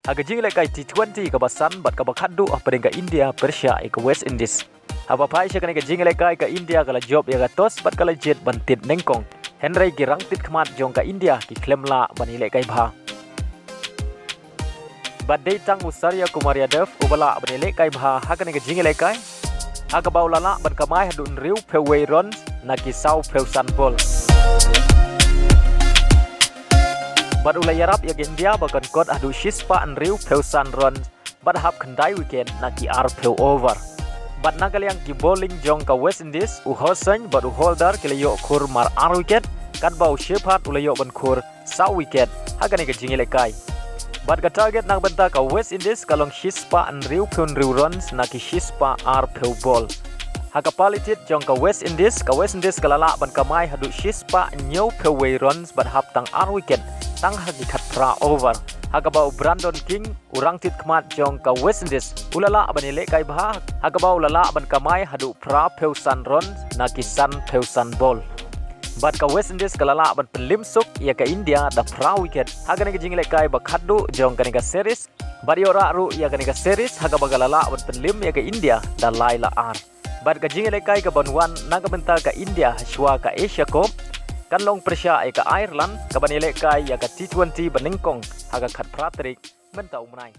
Haga jing lekai T20 ka basan bat ka bakadu pada ka India, Persia ke West Indies. Haba pai sya ka jing lekai ka India kala job ya ka tos bat kala jet bantit nengkong. Henry ki rangtit khmat jong ka India ki klemla bani lekai bha. Bat dei tang Usaria Kumariadev ubala bani lekai bha haga ka jing lekai. Haga bau lala ban kamai hadun riu peway ron naki sau pew san bol. Bat ulai yarap ya India bakan kot adu shispa an riu pew san ron bat hap kendai weekend naki ar pew over. Bat nagal yang ki bowling jong ka West Indies uhosen bat holder kilayo kur mar ar wicket kan bau shepat ulai ban kur sau wicket haga ka jingi lekai. Bat ka target nang benta ka West Indies kalong shispa an riu runs naki shispa ar pew ball. Haga palitit jong ka West Indies kalala ban kamai hadu shispa nyau peway runs bat hap tang ar wicket tang hagi kat pra over. Haga bau Brandon King urang tit khmat jong ka West Indies ulala ban lekai bha haga bau lala ban kamai hadu pra pew san runs naki san pew san ball. Bat ka West Indies kalala ban pelim suk ya ka India da pra wicket haga ka jing lekai bakhadu jong ka series bat yora ru ya ka series haga bagalala ban pelim ya ka India da laila ar. Bat ka jing lekai ka banwan naga benta ka India shwa ka Asia Cup kan long Persia ka Ireland ka ban lekai ya ka T20 banengkong haga khat pratrik benta umnai.